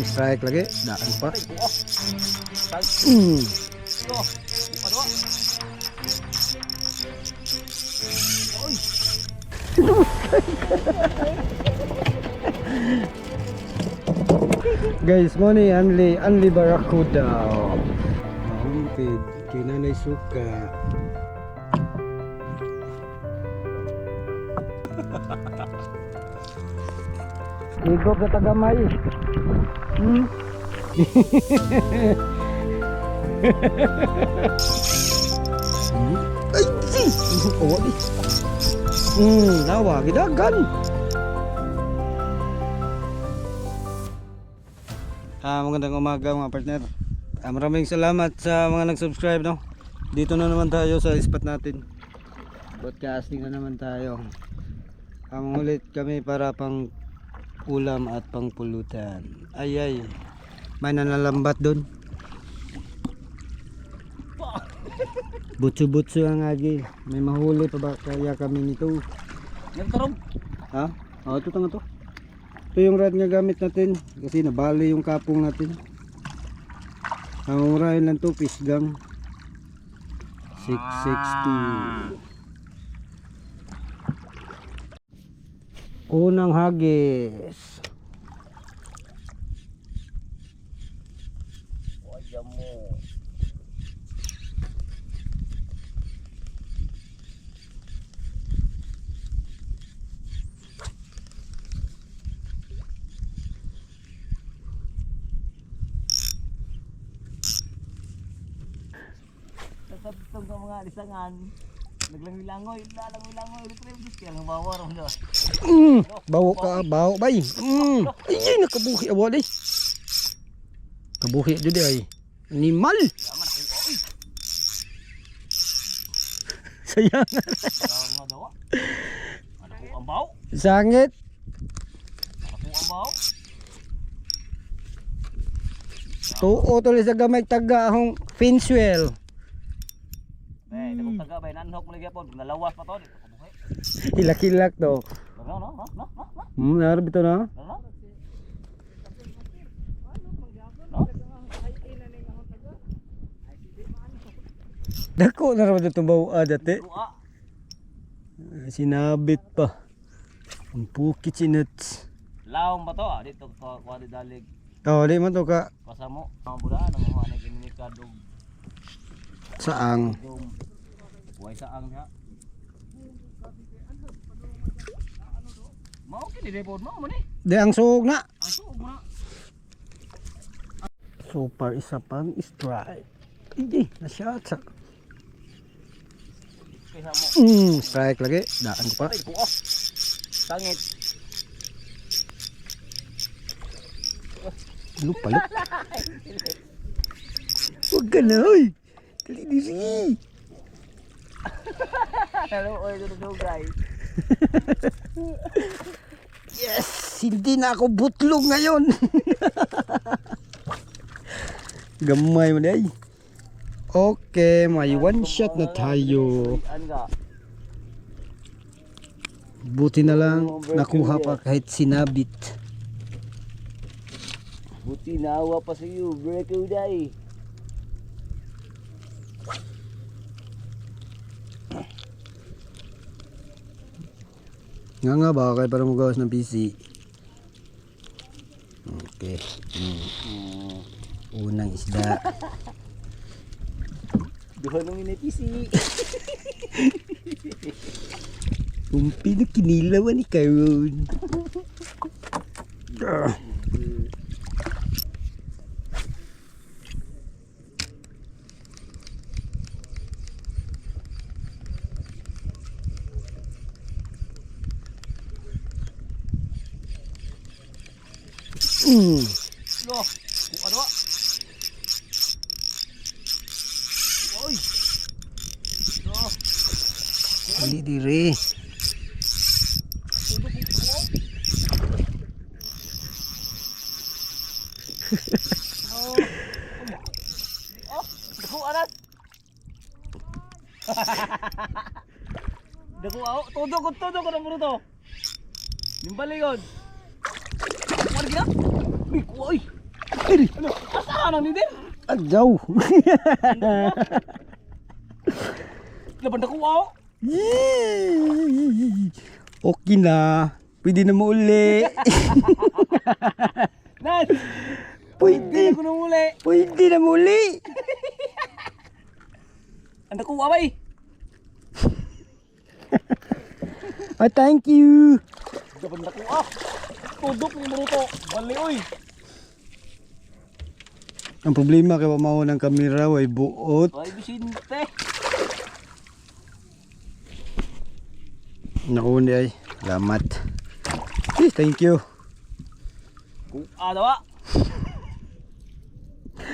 Strike lagi, daan pa. Guys, mo ni Anli Barracuda. Mahumpid, kinanay suka. Igop na tagamay. Ay, oh, nawa, gidagan. Magandang umaga mga partner. Maraming salamat sa mga nag-subscribe, no. Dito na naman tayo sa spot natin. Broadcasting na naman tayo. Ulit kami para pang ulam at pang pulutan. Ay, may nanalambat doon. Butso-butso ang agi. May mahuli pa ba kaya kami nito? Nagtarong. Ha? Oh, ito tanga to. Ito yung rod nga gamit natin kasi nabali yung kapong natin. Ang murahin lang to, pisgang 660. Unang hagis. Wajah mo. Sa mga lisangan, naglangoy-langoy, kaya ang bawar mo doon. Bawo ka, bawo bay. Ay, nakabuhi awa day. Kabuhi jud ay. Animal. Sayang. Ang dawa. Ano ko ang baw? Sangit. Ako ang baw. Tuo tuloy sa gamay taga hong Finswell. Dagong taga bay nanhok mo lagi po, nalawas pa to, di kabuhi. Hilak-hilak to. No. Narab ito na. No. Dako na raw itong bawa dati. Tuwa. Sinabit pa. Ang pukit sinuts. Laom ba to? Dito ko kuha di dalig. Oh, di man to ka. Pasamo, ang budahan ang mga nagiminikadong Saang. buhay saang niya. Mao kini depod mo man eh. Di ang sug na. Ang suog mo na. Super isa pang strike. Hindi, na-shot sa. Kaya mo. Strike lagi. Daan ko pa. Ay buo. Sangit. Lupa. Huwag ka na, oy. Dali diri. Hello, oy do guys. Yes! Hindi na ako butlog ngayon. Gamay mo day. Okay, may one shot na tayo. Anga. Buti na lang nakuha pa kahit sinabit. Buti nawa pa sa iyo, break day. Nga ba kay para magawas ng PC. Okay. Unang isda. Duha nang inipisi. Umpi na kinilawan ni Karon. No, ano ba? Oy. No. Ali dire. Dako anak. Dako ako, todo ko na muro to. Nimbaligon. lagi na. Uy, kuy. Ano? Asa nang leader? Adjaw. Laban na kuwaw. Okay na. Pwede na mauli. Nan. Pwede. Ko na muli. Pwede na mauli. Anda kuwaw bay. Ah, thank you. Laban na kuwaw. Tudok ni Maruto. Bali oy. Ang problema kay mao ng kamera way buot. Ay Vicente. Nakuha ay. Salamat. Thank you. Dawa.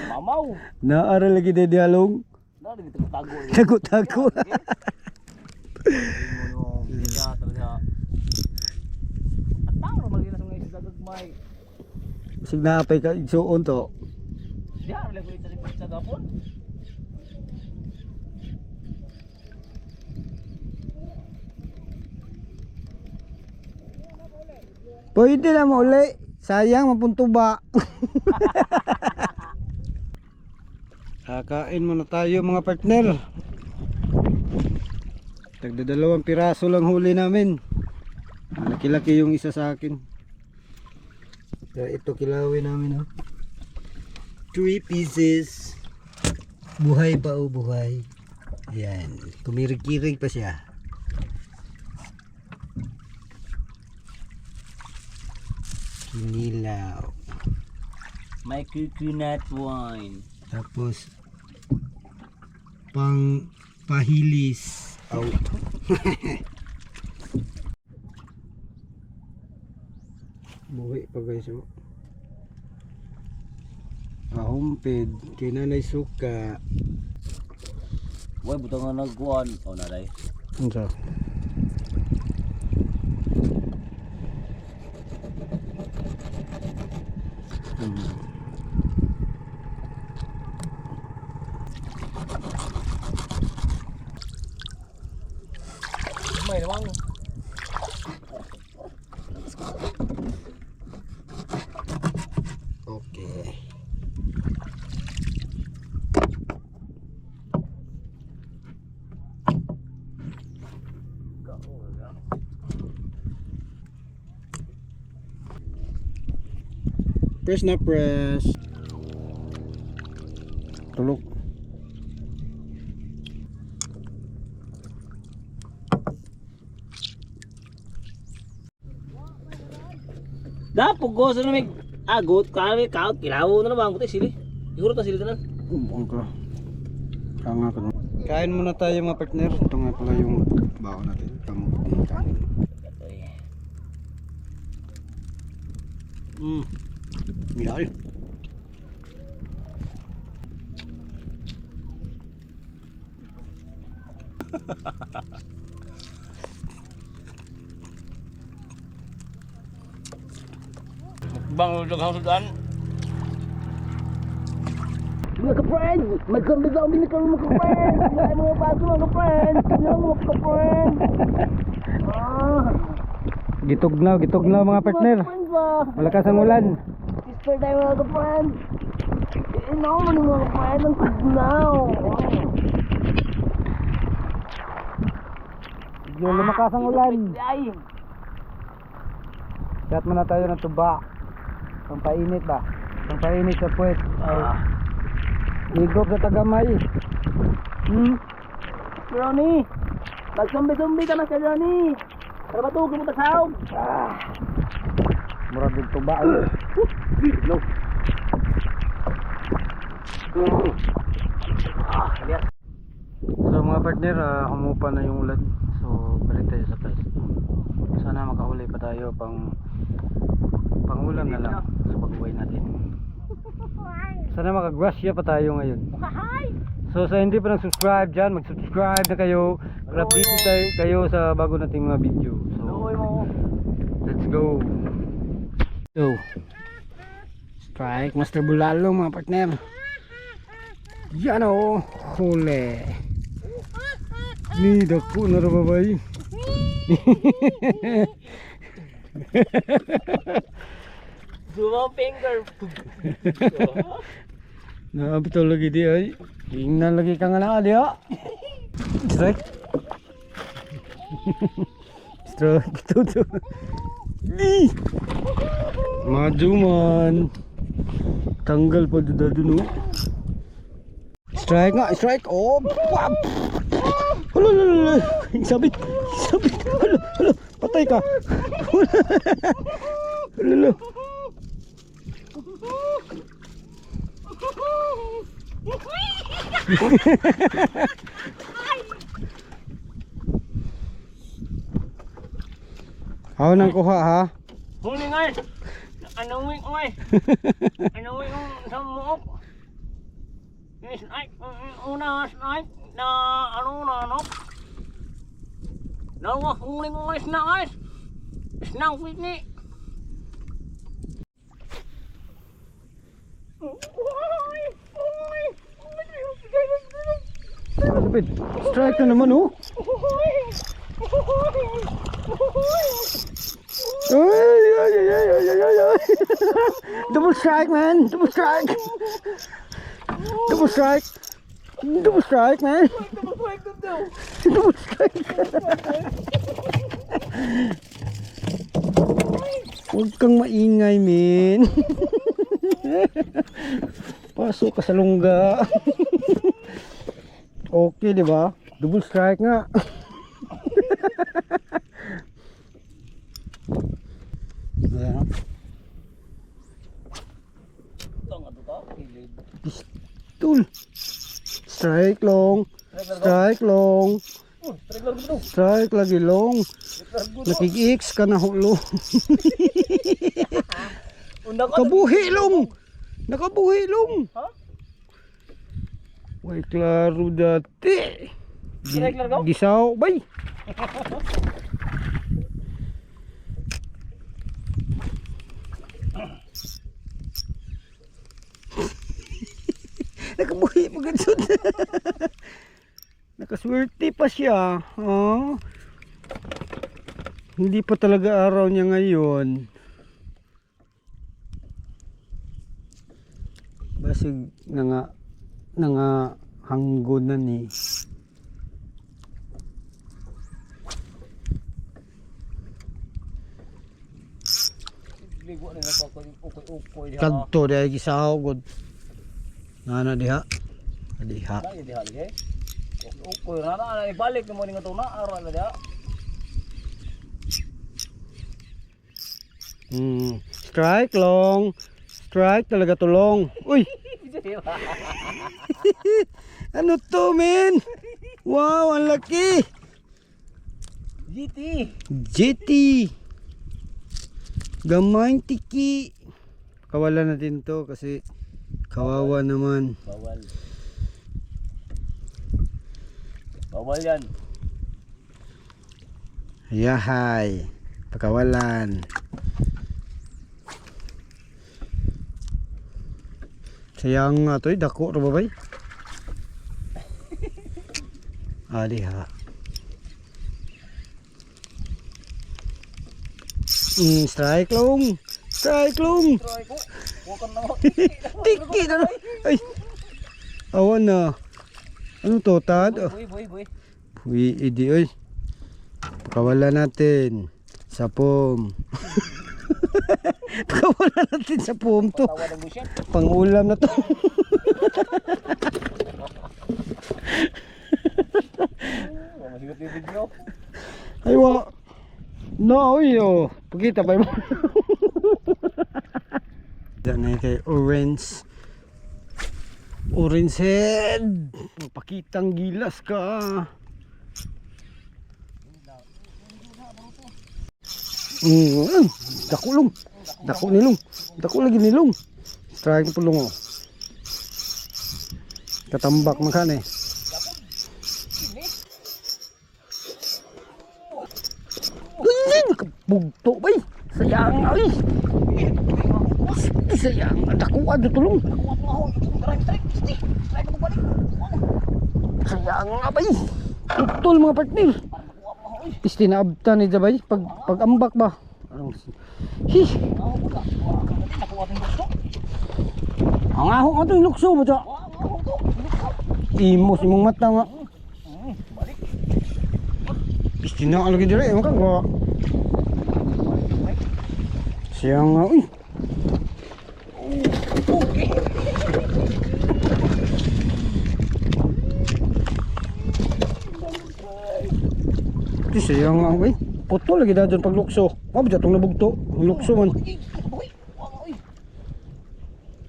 Mamaw. Naaral lagi na dialog. Dari kita tago. Tago-tago. Ya, talaga. Atang naman gina sa mga isda gagmay. Sig naapay ka igsuon to. Ya, wala ko ito sa gapon. Pwede na mauli. Sayang mapuntuba. Kakain muna tayo mga partner. Tagdadalawang piraso lang huli namin. Laki-laki yung isa sa akin. Kaya ito kilawin namin, oh. 3 pieces. Buhay pa, oh, buhay. Ayan, kumirig-kirig pa siya. Kinilaw. May coconut wine. Tapos pang pahilis out. Buhi pa guys, oh. Ahumpid kay nanay suka. Why butang nga nagkuhan? O naday. Unsa? May naman. Okay. Press na press. Tulok. Dapo go sa namig agot kami kao kilaw na naman ko sili. Siguro ta sili tanan. Ka. Kanga ka. Kain muna tayo mga partner. Ito nga pala yung baon natin. Kamot ng kanin. Milal. Bang daghang sudan. Mga ka-friend, magkambing na kami mga ka-friend. Ano mga paso mga ka-friend? Ano mga ka-friend? Gitugnaw mga partner. Malakas ang ulan. Sister tayo mga ka-friend. Ino mo ni mga ka-friend ang tugnaw. Lumakas ang ulan. Ay, Chat muna tayo ng tuba. Pampainit ba? Pampainit sa puwet. Higop sa tagamay. Ronnie, magsumbi-sumbi ka na sa Ronnie. Para ba ito, kumunta sa Murag yung tuba. No. So mga partner, humupa na yung ulan. So balik tayo sa place. Sana makahuli pa tayo pang ulam na lang sa pag-uwi natin. Sana makagrasya pa tayo ngayon. So sa hindi pa nag-subscribe dyan, mag-subscribe na kayo para update kayo sa bago nating mga video. So let's go. So strike Master Bulalo mga partner. Yan o, huli. Ni dako na ra babay. Dumang finger. Naabito lagi di ay. Tingnan lagi ka nga na di ha. Strike. Strike ito. Maju man. Tanggal pa dun. Strike nga, strike. Oh, pap. Halo. Sabit. Halo. Patay ka. Halo. Ako nang kuha ha. Huli nga. Anong wing nga. Anong wing sa muok. Snake. Una snake. Na ano na no. Nawa huli nga snake. Snake ni. Malapit. Strike na naman oh. Ay. Double strike man. Double strike man. Double strike. Huwag kang maingay men. Pasok ka sa lungga. Okay, di ba? Double strike nga. Ayan. Pistol. Strike long. Strike lagi long. Nakik-X ka na hulo. Nakabuhi long. Ha? Way klaro dati. Gisaw bay. Nakabuhi mo gansod. Nakaswerte pa siya. Oh. Hindi pa talaga araw niya ngayon. Basig nga hanggunan eh. Kadto dahil gisaw god. Nana diha. Diha. Ukoy na ibalik mo ning atong na ara na dia. Strike long. Strike talaga tulong. Uy. Ano to men? Wow, ang laki. GT. Gamayng tiki. Kawalan natin to kasi kawawa naman. Bawal yan. Yahay. Pakawalan. Sayang nga to, dako ra ba bay? Diha. Strike long. Tiki na. Ay. Awan na. Ano to, tad? Buy, idi oy. Pakawalan natin. Sapom. Pakawalan natin sa pom to. Pangulam na to. Aywa. No, yo. Pagkita pa mo. Diyan kay orange. Orange head. Pakitang gilas ka. Dako lagi nilong. Strike pulong oh. Katambak man kan eh. Bugto bay. Sayang ay. Sayang dako ada tulong. Sayang nga bay. Putol mga partner. Piste na abta ni Jabay pag ambak ba. Hi! Nakuha ating gusto. Ang ahong ato yung lukso mo siya. Imos imong mata nga. Balik. Gusto na ka lagi dira. Ewan ka nga. Siya nga. Uy! Okay. Di siya nga. Uy! Puto lagi na dyan pag lukso. Mabot itong nabugto. Ang lukso man. Boy. Oy.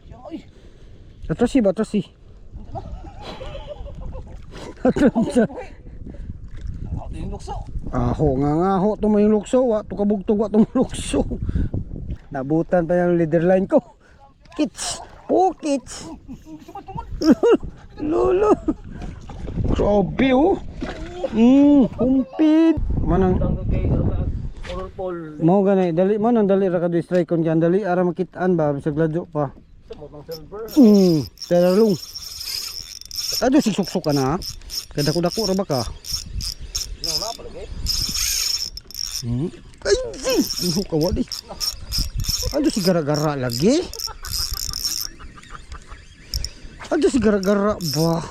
Siya oy. Atrasi ba? Atrasi. Atrasi. Ako yung lukso. Aho nga ho. Ito may lukso. Wa ito kabugtog. Wa ito lukso. Nabutan pa yung leader line ko. Kits. Oh, kits. Lolo. Grabe oh. Humpid. Manang. Mau ganay. Dali mo nang dali ra ka do strike kon kan dali ara makitaan ba bisag ladyo pa. Teralong. Ado si suksok ka na. Kada ko dako ra ba ka? Ay, di. Ka wali. Ado si gara-gara lagi. Ado si gara-gara ba?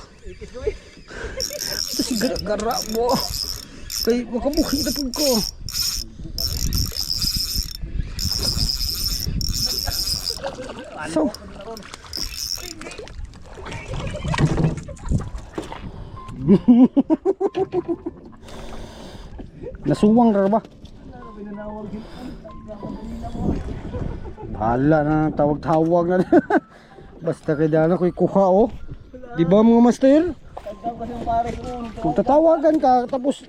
Ado si gara-gara ba? Kay makabuhi na pud ko. So. Nasuwang ka ba? Bahala na tawag-tawag na. Basta kay dana ko'y kuha oh. Di ba mga master? Kung tatawagan ka tapos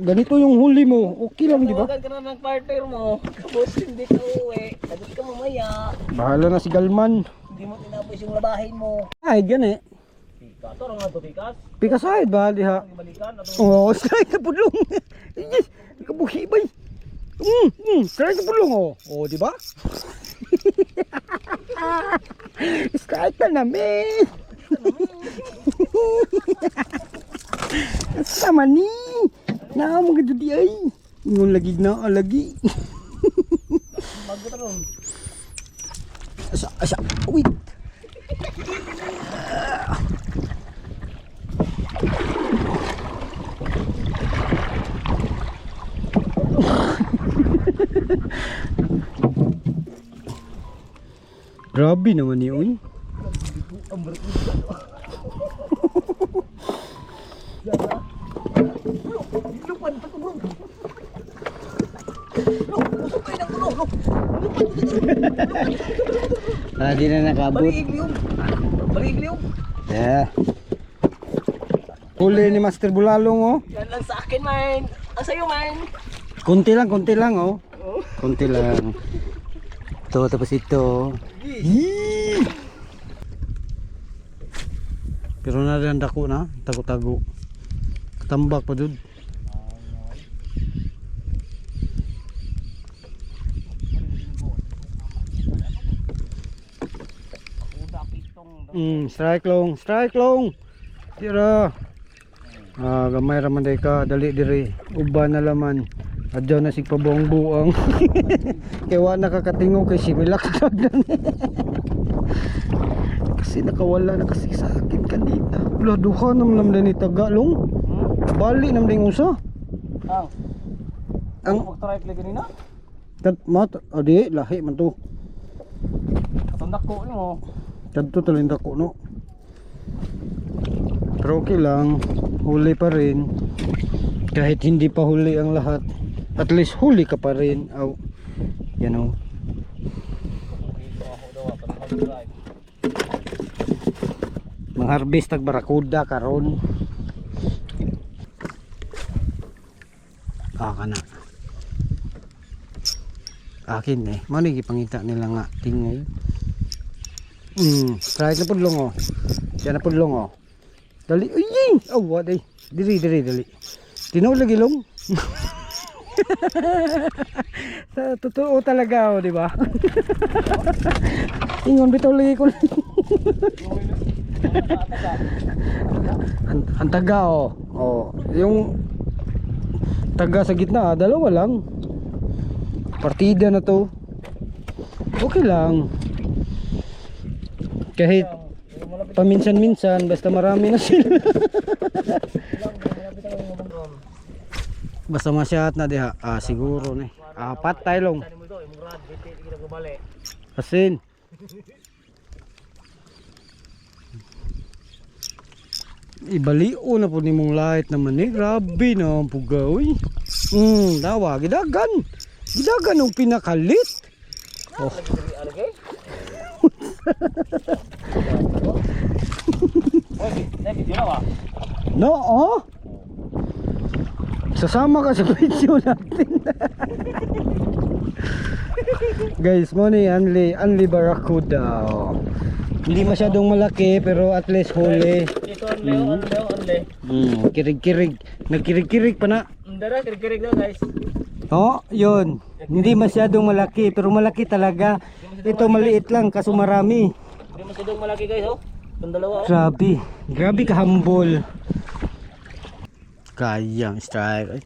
ganito yung huli mo, okay lang di ba? Tawagan ka na ng partner mo. Tapos hindi ka uwi. Sagot ka mamaya. Bahala na si Galman. Hindi mo tinapos yung labahin mo. Ay, gani. Kato lang nga ito, Pikas. Pikasahid ba diha? Balikan. Oo, strike na pudlong. Yes, kabuhi bay. Strike na pudlong oh. Oh, di ba? Strike na namin. Sama ni. Na mo gid di ay. Ingon lagi na lagi. Magbuta ron. Asa. Wait. Grabe naman ni uy. Di na nakabot. Balik liog. Yeah. Huli ni Master Bulalong oh. Yan lang sa akin, man. Ang sa'yo, man. Konti lang oh. Konti lang. Ito tapos ito. Yee! Pero narin dako na, tago-tago. Katambak pa dud. Strike long. Tira. Gamay ra man day ka, dali diri. Uban na laman. Adyo na sig pabuang-buang. Kaya wa nakakatingog kay similak dagdan. Kasi nakawala na kasi sa akin kanina. Wala duha nam ni tagalong. Bali nam ding usa. Ang Mag-strike lagi nina. mat adi lahi man to. Katundak ko ni mo. Kadto talinda ko no. Pero okay lang, huli pa rin. Kahit hindi pa huli ang lahat, at least huli ka pa rin. Oh, you know. Mangharvest tag barakuda karon. Kana. Akin eh. Mano gipangita nila nga tingay. Strike na pudlong oh. Diyan na pudlong oh. Dali. Uy! Oh, what ay. Diri. Tinaw lagi long. Sa totoo talaga oh, di ba? Ingon bitaw lagi ko. Ang taga oh. Oh, yung taga sa gitna, dalawa lang. partida na to. Okay lang. Kahit paminsan-minsan basta marami na sila. Basta masyat na diha. Siguro na. Apat tayo lang. Asin. Ibalio na po ni mong light naman eh. Grabe na ang pugaw. Dawa. Gidagan. Gidagan ang pinakalit. Oh. No, oh. Sasama ka sa video natin. Guys, mo ni Anli Barracuda. Oh. Hindi masyadong malaki pero at least huli. Ito only. Kirig-kirig. Nagkirig-kirig pa na. Dara, kirig daw guys. Oh, yun. Hindi masyadong malaki pero malaki talaga. Ito maliit lang kaso marami. Hindi masyadong malaki guys, oh. Itong dalawa, oh. Grabe. Grabe kahambol. Kayang strike.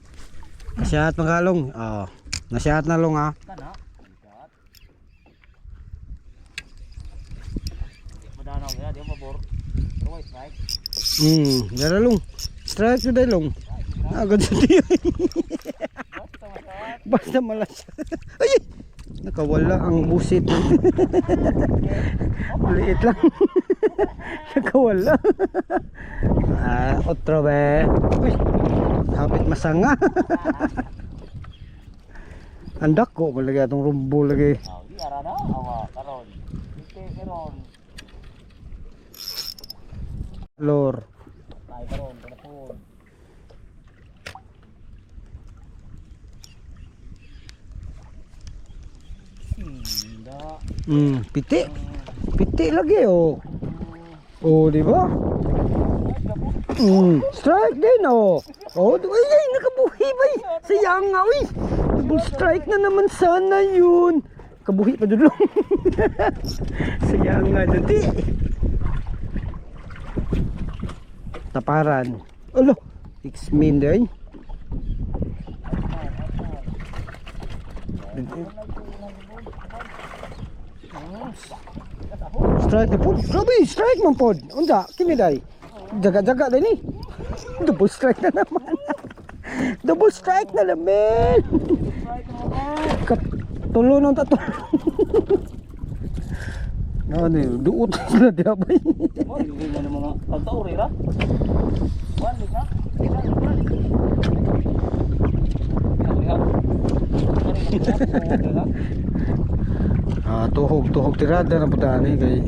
Nasyat magalong. Oh, nasyat na long ha. Kana. Madanaw ya, di mabor. Pero strike. Daralong. Strike na dalong. Agad sa tiyo. Basta malas. Ay! Nakawala ang busit. Maliit lang. Nakawala. Otro be. Uy, hapit masanga. Andak ko malagi atong rumbo lagi. Di ara na, awa karon. Ite karon. Lor. Tay karon, telepon. Piti. Piti lagi oh. Oh, di ba? Strike din oh. Oh, ay, nakabuhi ba? Sayang nga, uy. Double strike na naman sana yun. Kabuhi pa dulong. Sayang nga dati. Taparan. Alo, X-min din. Strike na pod. Grabe, strike man pod. Unsa? Kini day. Jaga-jaga din ni. Double strike na naman. Double strike na naman. Tulo nang tato. Ano yun? Duot sila diya ba? Oh, hindi na mga pagtauri ra. Wali ka. Tuhog tirada na putaan eh kay.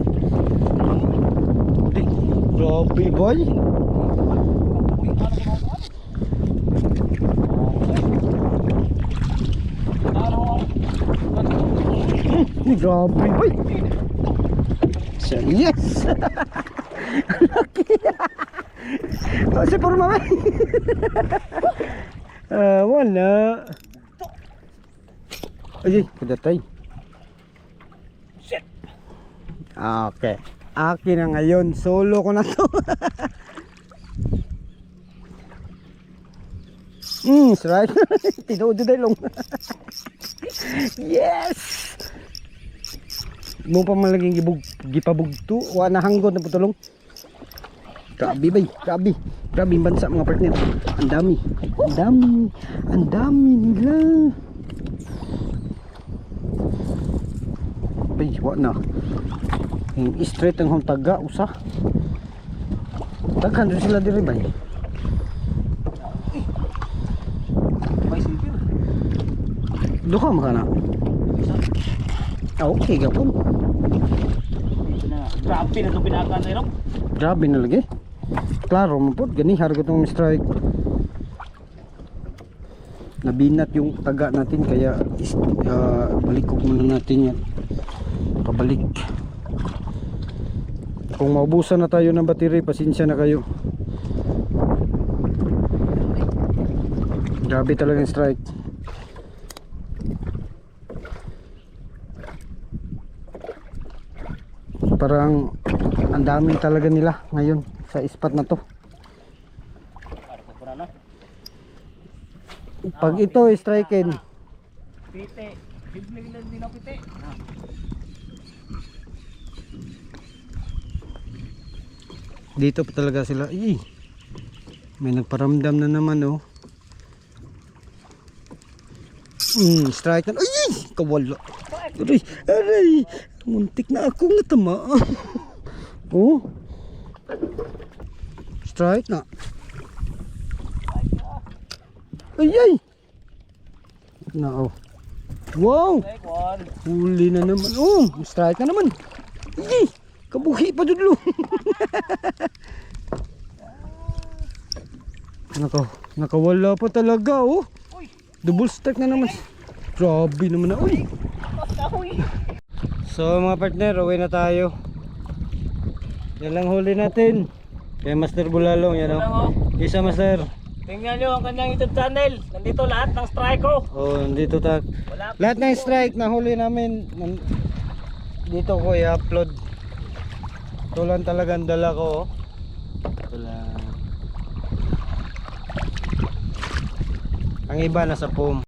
Grabe boy. Grabe boy. Yes. Laki. Kasi por mama. Wala. Ay, kadatay. Shit. Okay. Akin na ngayon. Solo ko na to. Strike. Tinood din long. Yes. Mo pa malaging gipabugto. Wa na hanggot na putulong. Grabe bay. Grabe. Grabe bansa mga partner. Ang dami. Ang dami. Ang dami nila. Bay, wa na. Straight ang taga usa. Daghan rin sila diri bay. May silver. Duha man kana. Okay gapon. Grabe na ito pinakan na yun. Grabe na lagi. Klaro man pod gani harga tong strike. Nabinat yung taga natin kaya balikok muna natin yan. Pabalik. Kung maubusan na tayo ng battery, pasensya na kayo. Grabe talaga yung strike. Parang ang dami talaga nila ngayon sa spot na to. Pag ito strike-in, Pite. Bibili lang din ako pite. Dito pa talaga sila. Ih, may nagparamdam na naman oh. Strike na. Ay! Kawala. Aray! Aray! Muntik na akong natama. Oh. Strike na. Ay ay! Na oh. Wow! Take one. Huli na naman. Oh, strike na naman. Ay! Kabuhi pa dudlo. Nakawala pa talaga oh. Uy! Double strike na naman. Grabe naman na. Uy! Uy! So mga partner, uwi na tayo. Yan lang huli natin. Kay Master Bulalong yan oh. Isa Master. Tingnan nyo ang kanyang YouTube channel. Nandito lahat ng strike ko. Oh, nandito ta. Wala pa Lahat ng strike na huli namin dito ko i-upload. Ito lang talagang dala ko oh. Ito lang. Ang iba nasa foam.